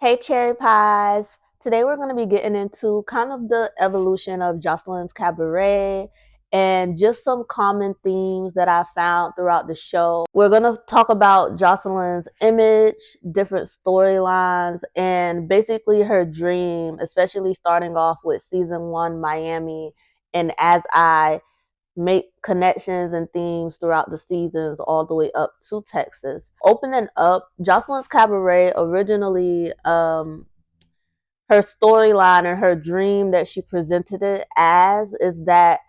Hey, cherry pies. Today we're going to be getting into kind of the evolution of Joseline's Cabaret and just some common themes that I found throughout the show. We're going to talk about Joseline's image, different storylines, and basically her dream, especially starting off with season one, Miami, and as I make connections and themes throughout the seasons all the way up to Texas. Opening up, Joseline's Cabaret originally, her storyline and her dream that she presented it as is that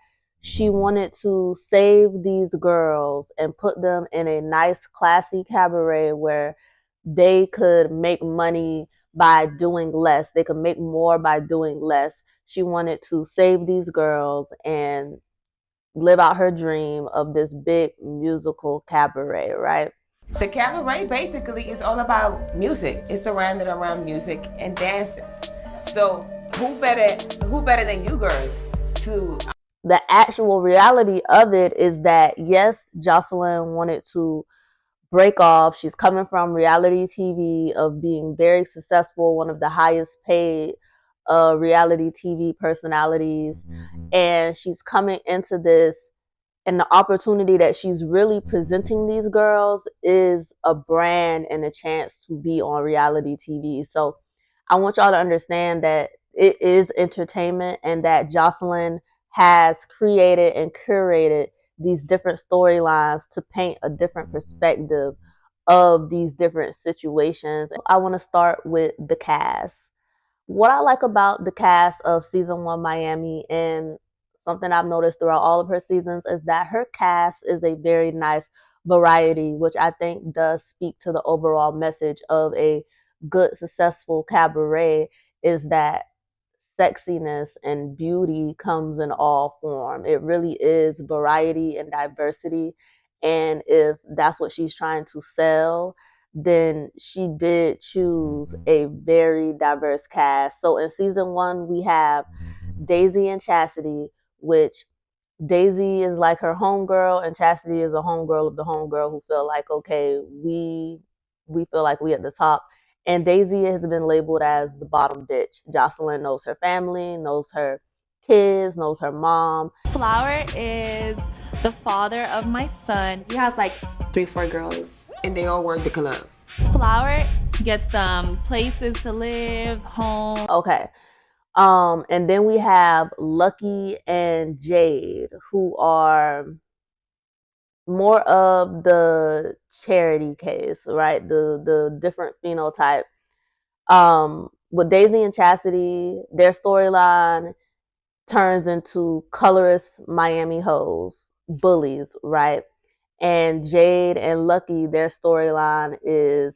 she wanted to save these girls and put them in a nice, classy cabaret where they could make money by doing less. They could make more by doing less. She wanted to save these girls and live out her dream of this big musical cabaret, right? The cabaret basically is all about music. It's surrounded around music and dances. So who better than you girls to The actual reality of it is that yes, Joseline wanted to break off. She's coming from reality TV of being very successful, one of the highest paid reality TV personalities, and she's coming into this, and the opportunity that she's really presenting these girls is a brand and a chance to be on reality TV. So I want y'all to understand that it is entertainment and that Joseline has created and curated these different storylines to paint a different perspective of these different situations. I want to start with the cast. What I like about the cast of season one Miami, and something I've noticed throughout all of her seasons, is that her cast is a very nice variety, which I think does speak to the overall message of a good, successful cabaret, is that sexiness and beauty comes in all form. It really is variety and diversity. And if that's what she's trying to sell, then she did choose a very diverse cast. So in season one, we have Daisy and Chastity, which Daisy is like her homegirl, and Chastity is a homegirl of the homegirl who feel like, okay, we feel like we at the top. And Daisy has been labeled as the bottom bitch. Joseline knows her family, knows her kids, knows her mom. Flower is the father of my son. He has like 3, 4 girls. and they all work the club. Flower gets them places to live, home. Okay. And then we have Lucky and Jade, who are more of the charity case, right? The different phenotype. With Daisy and Chastity, their storyline turns into colorist Miami hoes, bullies, right? And Jade and Lucky, their storyline is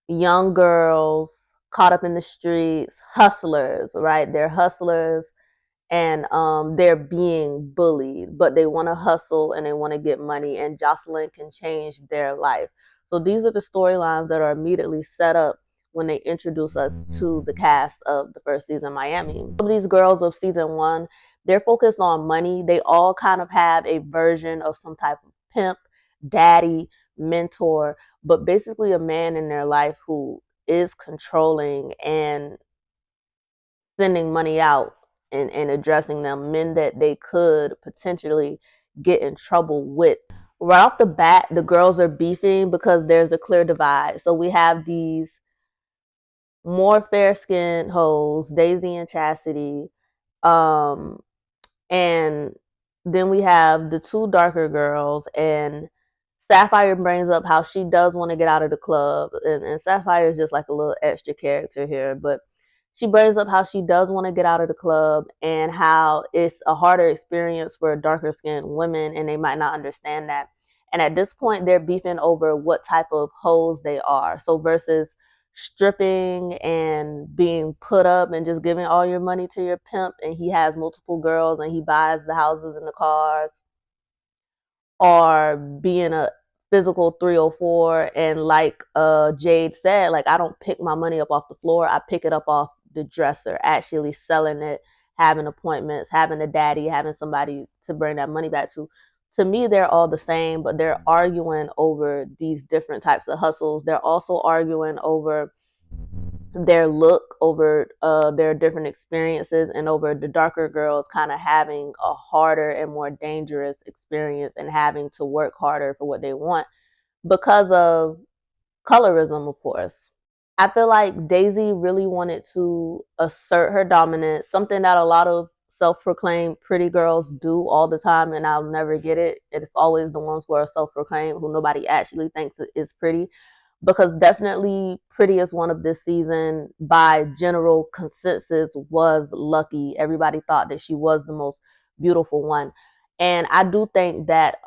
young girls caught up in the streets, hustlers, right? They're hustlers, and they're being bullied, but they want to hustle and they want to get money, and Joseline can change their life. So these are the storylines that are immediately set up when they introduce us to the cast of the first season Miami. Some of these girls of season one, they're focused on money. They all kind of have a version of some type of pimp, daddy, mentor, but basically a man in their life who is controlling and sending money out and addressing them, men that they could potentially get in trouble with. Right off the bat, the girls are beefing because there's a clear divide. So we have these more fair skinned hoes, Daisy and Chastity, um, and then we have the two darker girls, and Sapphire brings up how she does want to get out of the club, and Sapphire is just like a little extra character here, but she brings up how she does want to get out of the club and how it's a harder experience for darker skinned women, and they might not understand that. And at this point, they're beefing over what type of hoes they are. So versus stripping and being put up and just giving all your money to your pimp, and he has multiple girls and he buys the houses and the cars, or being a physical 304. And like Jade said, like, I don't pick my money up off the floor, I pick it up off the dresser, actually selling it, having appointments, having a daddy, having somebody to bring that money back to me. They're all the same, but they're arguing over these different types of hustles. They're also arguing over their look, over their different experiences, and over the darker girls kind of having a harder and more dangerous experience and having to work harder for what they want because of colorism, of course. I feel like Daisy really wanted to assert her dominance, something that a lot of self-proclaimed pretty girls do all the time, and I'll never get it. It's always the ones who are self-proclaimed who nobody actually thinks is pretty, because definitely prettiest one of this season by general consensus was Lucky. Everybody thought that she was the most beautiful one, and I do think that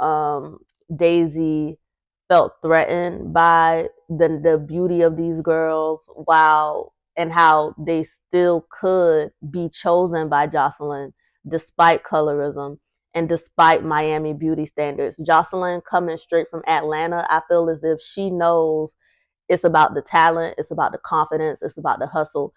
Daisy felt threatened by the beauty of these girls, while and how they still could be chosen by Joseline despite colorism and despite Miami beauty standards. Joseline, coming straight from Atlanta, I feel as if she knows it's about the talent, it's about the confidence, it's about the hustle.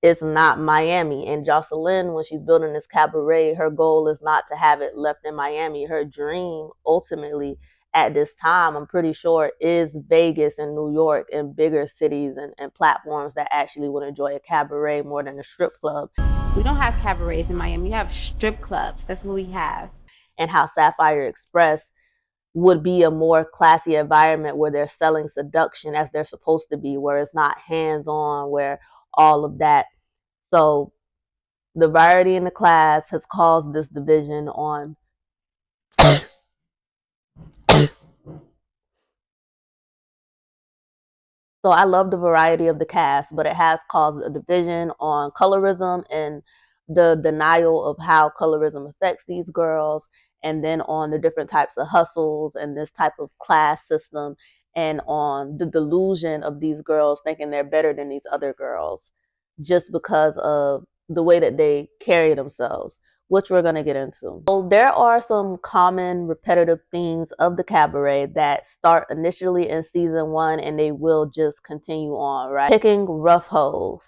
It's not Miami. And Joseline, when she's building this cabaret, her goal is not to have it left in Miami. Her dream, ultimately, at this time, I'm pretty sure, is Vegas and New York and bigger cities and platforms that actually would enjoy a cabaret more than a strip club. We don't have cabarets in Miami. We have strip clubs. That's what we have. And how Sapphire Express would be a more classy environment where they're selling seduction as they're supposed to be, where it's not hands on, where all of that. So the variety in the class has caused this division on So I love the variety of the cast, but it has caused a division on colorism and the denial of how colorism affects these girls, and then on the different types of hustles and this type of class system, and on the delusion of these girls thinking they're better than these other girls just because of the way that they carry themselves, which we're going to get into. So there are some common repetitive themes of the cabaret that start initially in season 1 and they will just continue on, right? Picking rough hoes.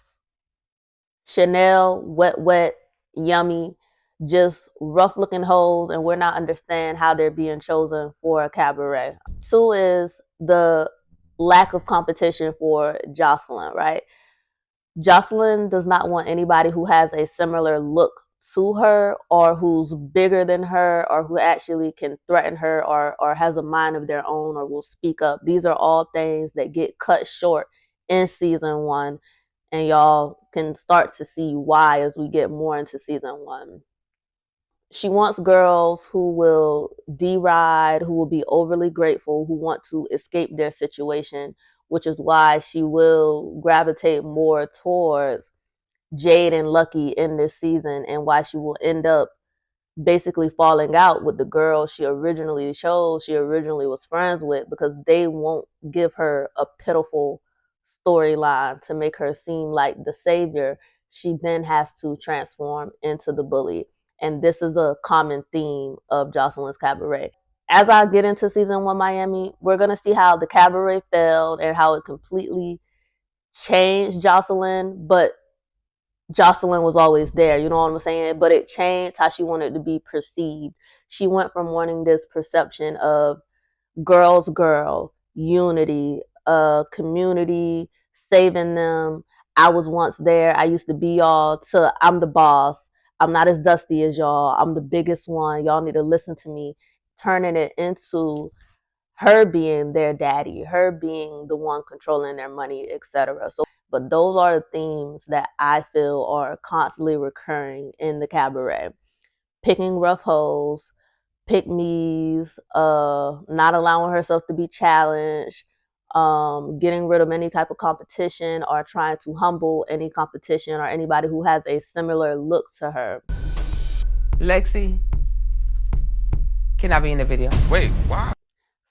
Chanel, wet, wet, yummy, just rough looking hoes, and we're not understand how they're being chosen for a cabaret. 2 is the lack of competition for Joseline, right? Joseline does not want anybody who has a similar look to her, or who's bigger than her, or who actually can threaten her, or has a mind of their own, or will speak up. These are all things that get cut short in season 1, and y'all can start to see why as we get more into season 1. She wants girls who will deride, who will be overly grateful, who want to escape their situation, which is why she will gravitate more towards Jade and Lucky in this season, and why she will end up basically falling out with the girl she originally chose, she originally was friends with, because they won't give her a pitiful storyline to make her seem like the savior. She then has to transform into the bully. And this is a common theme of Joseline's Cabaret. As I get into season 1 Miami, we're going to see how the cabaret failed and how it completely changed Joseline, but Joseline was always there, you know what I'm saying? But it changed how she wanted to be perceived. She went from wanting this perception of girl's girl, unity, community, saving them. I was once there. I used to be y'all, to I'm the boss. I'm not as dusty as y'all. I'm the biggest one. Y'all need to listen to me. Turning it into her being their daddy, her being the one controlling their money, etc. So, but those are the themes that I feel are constantly recurring in the cabaret. Picking rough hoes, pick me's, not allowing herself to be challenged, getting rid of any type of competition, or trying to humble any competition or anybody who has a similar look to her. Lexi, can I be in the video? Wait, why?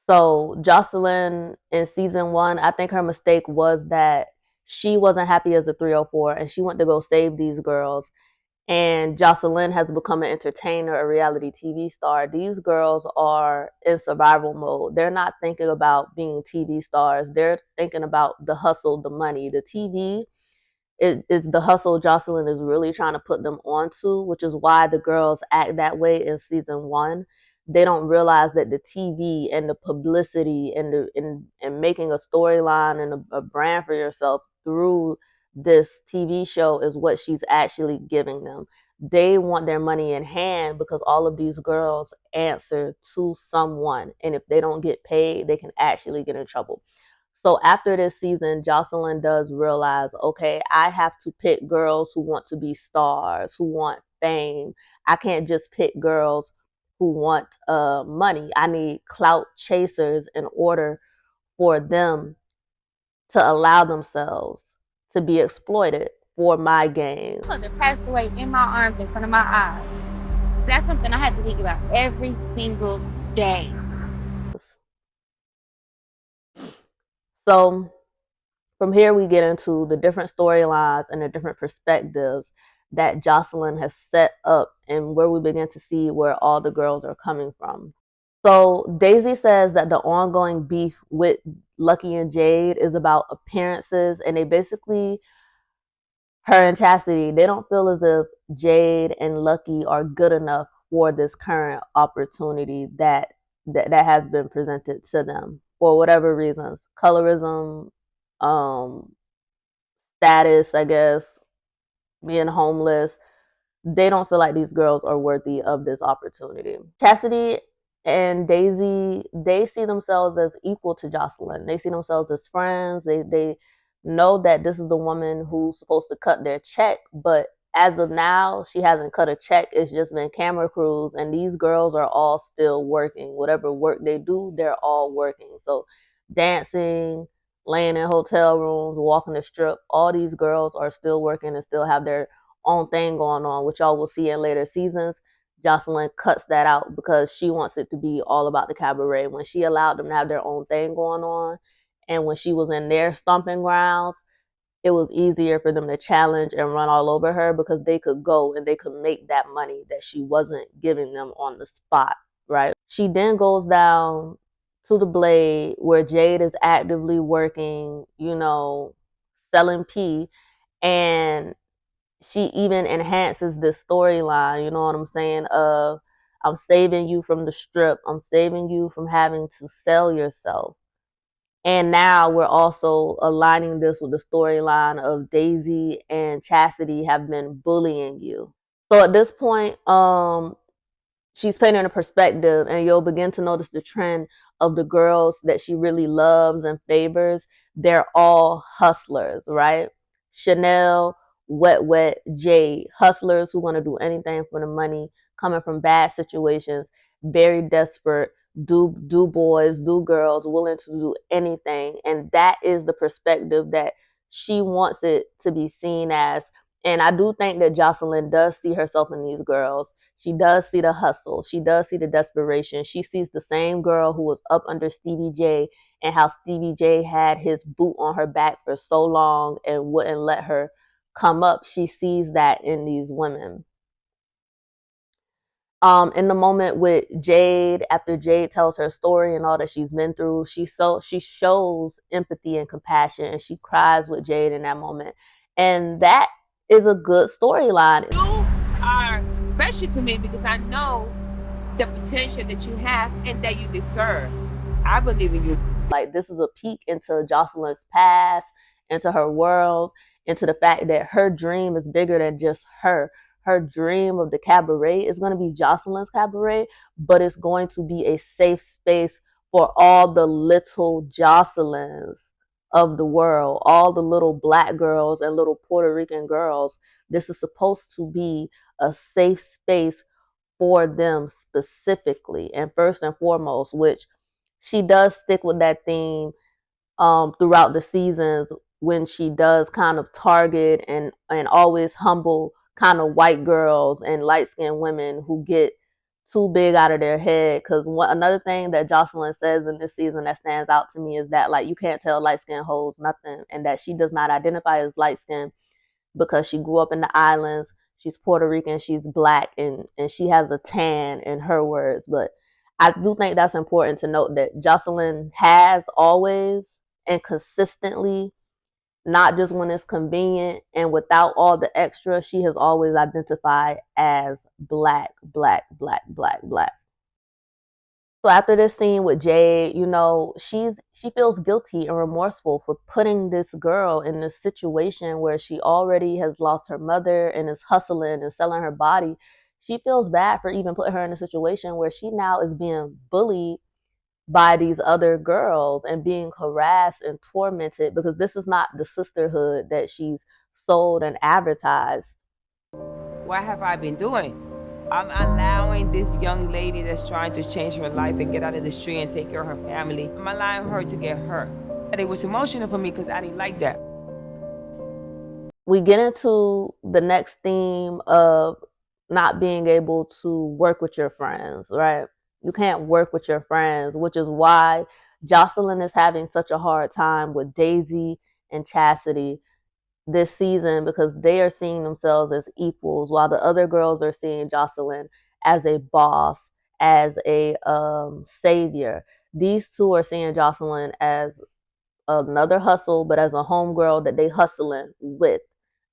So Joseline in season 1, I think her mistake was that she wasn't happy as a 304 and she went to go save these girls. And Joseline has become an entertainer, a reality TV star. These girls are in survival mode. They're not thinking about being TV stars. They're thinking about the hustle, the money. The TV is the hustle Joseline is really trying to put them onto, which is why the girls act that way in season 1. They don't realize that the TV and the publicity and making a storyline and a brand for yourself through this TV show is what she's actually giving them. They want their money in hand because all of these girls answer to someone. And if they don't get paid, they can actually get in trouble. So after this season, Joseline does realize, okay, I have to pick girls who want to be stars, who want fame. I can't just pick girls who want money. I need clout chasers in order for them to allow themselves to be exploited for my gain. Mother passed away in my arms in front of my eyes. That's something I had to think about every single day. So from here, we get into the different storylines and the different perspectives that Joseline has set up, and where we begin to see where all the girls are coming from. So Daisy says that the ongoing beef with Lucky and Jade is about appearances, and they basically, her and Chastity, they don't feel as if Jade and Lucky are good enough for this current opportunity that has been presented to them for whatever reasons, colorism, um, status, I guess, being homeless. They don't feel like these girls are worthy of this opportunity. Chastity and Daisy, they see themselves as equal to Joseline. They see themselves as friends. They know that this is the woman who's supposed to cut their check, but as of now, she hasn't cut a check. It's just been camera crews, and these girls are all still working. Whatever work they do, they're all working. So dancing, laying in hotel rooms, walking the strip, all these girls are still working and still have their own thing going on, which y'all will see in later seasons. Joseline cuts that out because she wants it to be all about the cabaret. When she allowed them to have their own thing going on, and when she was in their stomping grounds, it was easier for them to challenge and run all over her because they could go and they could make that money that she wasn't giving them on the spot, right? She then goes down to the Blade where Jade is actively working, selling pee, and she even enhances this storyline, you know what I'm saying? Of I'm saving you from the strip, I'm saving you from having to sell yourself. And now we're also aligning this with the storyline of Daisy and Chastity have been bullying you. So at this point, she's painting a perspective, and you'll begin to notice the trend of the girls that she really loves and favors. They're all hustlers, right? Chanel, Wet, Jade, hustlers who want to do anything for the money, coming from bad situations, very desperate, do boys, do girls, willing to do anything. And that is the perspective that she wants it to be seen as. And I do think that Joseline does see herself in these girls. She does see the hustle. She does see the desperation. She sees the same girl who was up under Stevie J, and how Stevie J had his boot on her back for so long and wouldn't let her come up. She sees that in these women. In the moment with Jade, after Jade tells her story and all that she's been through, she shows empathy and compassion, and she cries with Jade in that moment. And that is a good storyline. You are special to me because I know the potential that you have and that you deserve. I believe in you. Like, this is a peek into Joseline's past, into her world, into the fact that her dream is bigger than just her. Her dream of the cabaret is going to be Joseline's cabaret, but it's going to be a safe space for all the little Jocelyn's of the world, all the little black girls and little Puerto Rican girls. This is supposed to be a safe space for them specifically and first and foremost, which she does stick with that theme throughout the seasons, when she does kind of target and always humble kind of white girls and light skinned women who get too big out of their head. Because another thing that Joseline says in this season that stands out to me is that, like, you can't tell light skinned hoes nothing, and that she does not identify as light skinned because she grew up in the islands. She's Puerto Rican, she's black, and she has a tan, in her words. But I do think that's important to note that Joseline has always and consistently, not just when it's convenient and without all the extra, she has always identified as black, black, black, black, black. So after this scene with Jade, you know, she feels guilty and remorseful for putting this girl in this situation where she already has lost her mother and is hustling and selling her body. She feels bad for even putting her in a situation where she now is being bullied by these other girls and being harassed and tormented because this is not the sisterhood that she's sold and advertised. What have I been doing? I'm allowing this young lady that's trying to change her life and get out of the street and take care of her family. I'm allowing her to get hurt. And it was emotional for me because I didn't like that. We get into the next theme of not being able to work with your friends, right? You can't work with your friends, which is why Joseline is having such a hard time with Daisy and Chastity this season because they are seeing themselves as equals while the other girls are seeing Joseline as a boss, as a savior. These two are seeing Joseline as another hustle, but as a homegirl that they hustling with,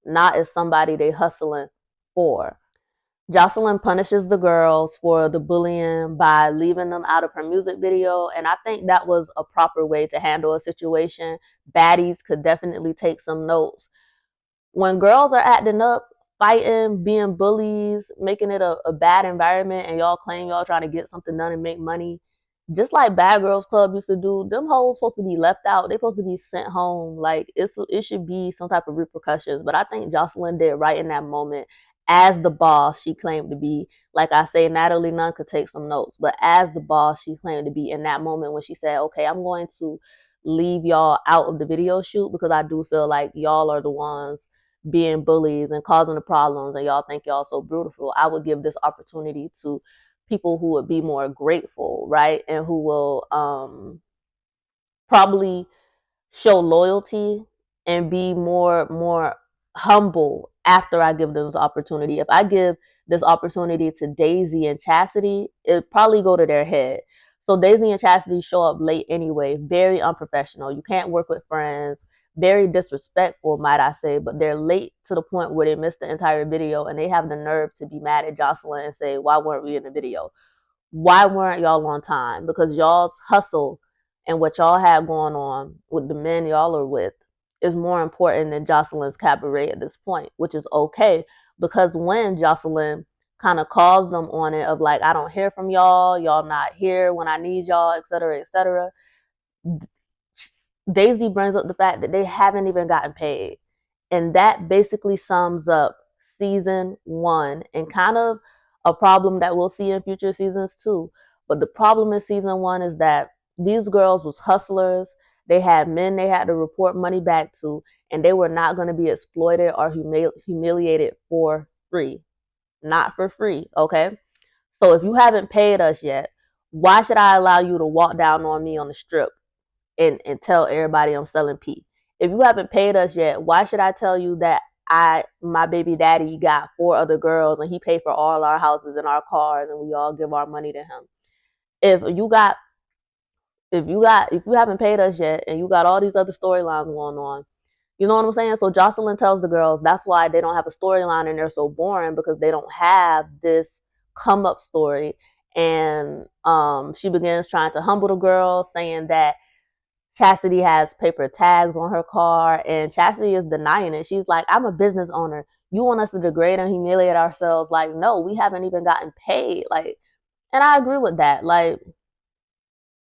not as somebody they hustling for. Joseline punishes the girls for the bullying by leaving them out of her music video, and I think that was a proper way to handle a situation. Baddies could definitely take some notes. When girls are acting up, fighting, being bullies, making it a bad environment, and y'all claim y'all trying to get something done and make money, just like Bad Girls Club used to do, them hoes supposed to be left out. They supposed to be sent home. Like it should be some type of repercussions. But I think Joseline did right in that moment as the boss she claimed to be. Like I say, Natalie Nunn could take some notes, but as the boss she claimed to be in that moment when she said, "Okay, I'm going to leave y'all out of the video shoot because I do feel like y'all are the ones being bullies and causing the problems and y'all think y'all so beautiful. I would give this opportunity to people who would be more grateful, right? And who will probably show loyalty and be more humble after I give them this opportunity. If I give this opportunity to Daisy and Chastity, it'll probably go to their head. So Daisy and Chastity show up late anyway, very unprofessional. You can't work with friends, very disrespectful, might I say, but they're late to the point where they missed the entire video and they have the nerve to be mad at Joseline and say, "Why weren't we in the video?" Why weren't y'all on time? Because y'all's hustle and what y'all had going on with the men y'all are with is more important than Joseline's cabaret at this point, which is okay. Because when Joseline kind of calls them on it of like, I don't hear from y'all, y'all not here when I need y'all, etc., etc., Daisy brings up the fact that they haven't even gotten paid. And that basically sums up season one and kind of a problem that we'll see in future seasons too. But the problem in season one is that these girls was hustlers. They had men they had to report money back to, and they were not going to be exploited or humiliated for free. Not for free, okay? So if you haven't paid us yet, why should I allow you to walk down on me on the strip and tell everybody I'm selling pee? If you haven't paid us yet, why should I tell you that my baby daddy got 4 other girls and he paid for all our houses and our cars and we all give our money to him? If you haven't paid us yet and you got all these other storylines going on, you know what I'm saying? So Joseline tells the girls that's why they don't have a storyline and they're so boring because they don't have this come up story. And she begins trying to humble the girls, saying that Chastity has paper tags on her car, and Chastity is denying it. She's like, "I'm a business owner. You want us to degrade and humiliate ourselves? Like, no, we haven't even gotten paid." Like, and I agree with that. Like,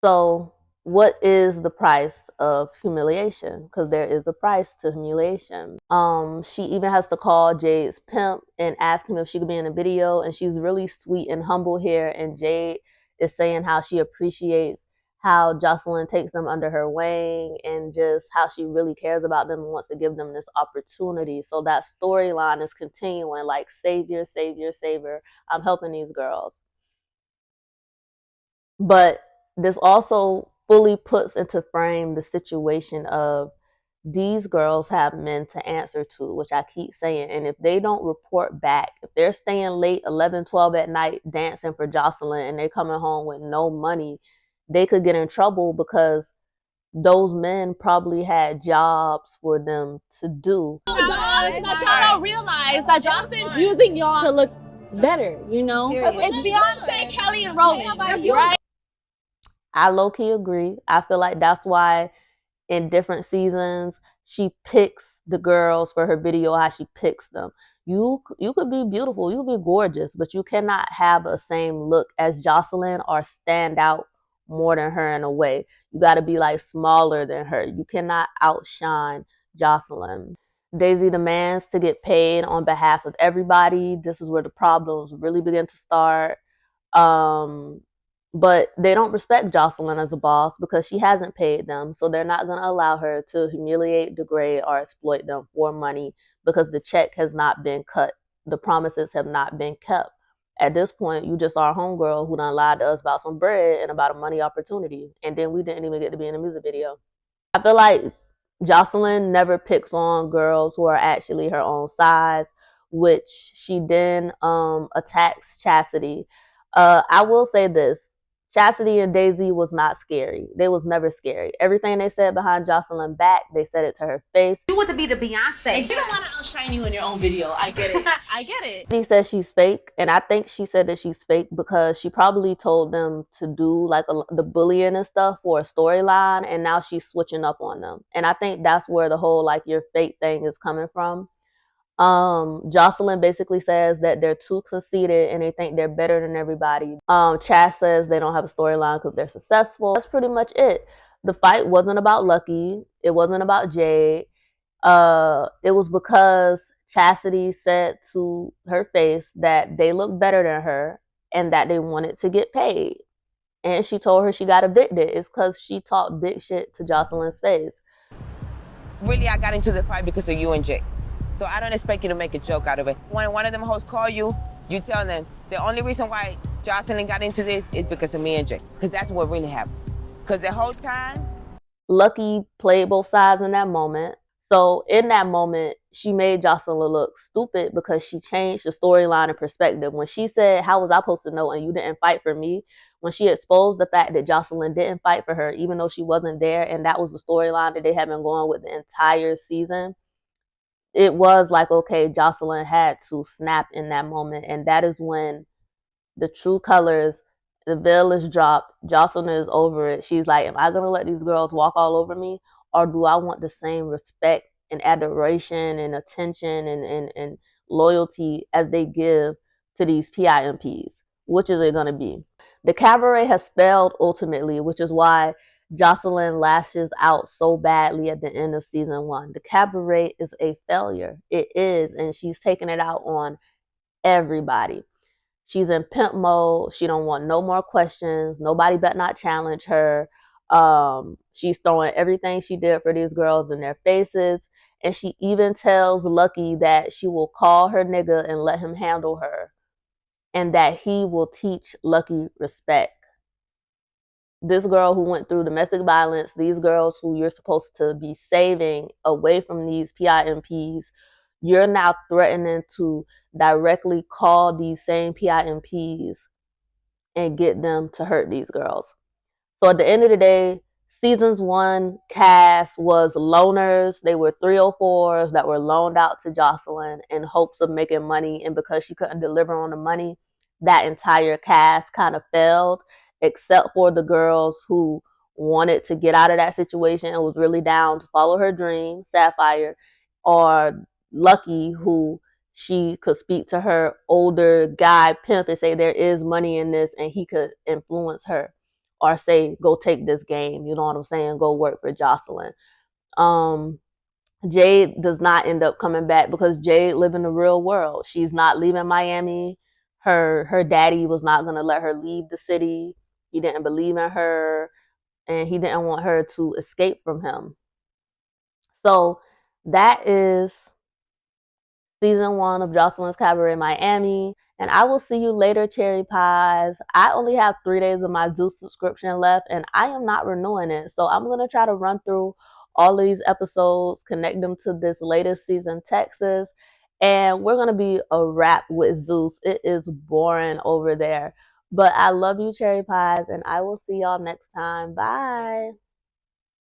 so what is the price of humiliation? Because there is a price to humiliation. She even has to call Jade's pimp and ask him if she could be in a video, and she's really sweet and humble here. And Jade is saying how she appreciates how Joseline takes them under her wing and just how she really cares about them and wants to give them this opportunity. So that storyline is continuing, like savior, savior, savior. I'm helping these girls. But this also fully puts into frame the situation of these girls have men to answer to, which I keep saying. And if they don't report back, if they're staying late 11, 12 at night dancing for Joseline and they're coming home with no money, they could get in trouble because those men probably had jobs for them to do. That y'all don't realize that Johnson's using y'all to look better, you know? It's Beyonce, Kelly, and Roland, right? I low-key agree. I feel like that's why in different seasons she picks the girls for her video, how she picks them. You could be beautiful, you could be gorgeous, but you cannot have a same look as Joseline or stand out more than her in a way. You got to be like smaller than her. You cannot outshine Joseline. Daisy demands to get paid on behalf of everybody. This is where the problems really begin to start. Um, but they don't respect Joseline as a boss because she hasn't paid them. So they're not going to allow her to humiliate, degrade, or exploit them for money because the check has not been cut. The promises have not been kept. At this point, you just are a homegirl who done lied to us about some bread and about a money opportunity. And then we didn't even get to be in a music video. I feel like Joseline never picks on girls who are actually her own size, which she then attacks Chastity. I will say this. Chastity and Daisy was not scary. They was never scary. Everything they said behind Joseline's back, they said it to her face. You want to be the Beyonce. You don't want to outshine you in your own video. I get it. I get it. She says she's fake, and I think she said that she's fake because she probably told them to do like the bullying and stuff for a storyline, and now she's switching up on them. And I think that's where the whole like you're fake thing is coming from. Joseline basically says that they're too conceited and they think they're better than everybody. Chas says they don't have a storyline because they're successful. That's pretty much it. The fight wasn't about Lucky. It wasn't about Jade. It was because Chastity said to her face that they looked better than her and that they wanted to get paid. And she told her she got evicted. It's because she talked big shit to Joseline's face. Really, I got into the fight because of you and Jay. So I don't expect you to make a joke out of it. When one of them hosts call you, you tell them the only reason why Joseline got into this is because of me and Jay. Because that's what really happened. Because the whole time, Lucky played both sides in that moment. So in that moment, she made Joseline look stupid because she changed the storyline and perspective. When she said, "How was I supposed to know?" and you didn't fight for me, when she exposed the fact that Joseline didn't fight for her, even though she wasn't there, and that was the storyline that they had been going with the entire season, it was like, okay, Joseline had to snap in that moment. And that is when the true colors, the veil is dropped. Joseline is over it. She's like, am I going to let these girls walk all over me? Or do I want the same respect and adoration and attention and loyalty as they give to these PIMPs? Which is it going to be? The cabaret has failed ultimately, which is why Joseline lashes out so badly at the end of season 1. The cabaret is a failure. It is, and she's taking it out on everybody. She's in pimp mode. She don't want no more questions. Nobody better not challenge her. She's throwing everything she did for these girls in their faces. And she even tells Lucky that she will call her nigga and let him handle her. And that he will teach Lucky respect. This girl who went through domestic violence, these girls who you're supposed to be saving away from these PIMPs, you're now threatening to directly call these same PIMPs and get them to hurt these girls. So at the end of the day, seasons 1 cast was loners. They were 304s that were loaned out to Joseline in hopes of making money. And because she couldn't deliver on the money, that entire cast kind of failed, except for the girls who wanted to get out of that situation and was really down to follow her dream, Sapphire, or Lucky, who she could speak to her older guy pimp and say there is money in this and he could influence her or say go take this game, you know what I'm saying, go work for Joseline. Jade does not end up coming back because Jade live in the real world. She's not leaving Miami. Her daddy was not going to let her leave the city. He didn't believe in her and he didn't want her to escape from him. So that is season 1 of Joseline's Cabaret Miami. And I will see you later, cherry pies. I only have 3 days of my Zeus subscription left, and I am not renewing it. So I'm going to try to run through all of these episodes, connect them to this latest season, Texas. And we're going to be a wrap with Zeus. It is boring over there. But I love you, cherry pies, and I will see y'all next time. Bye.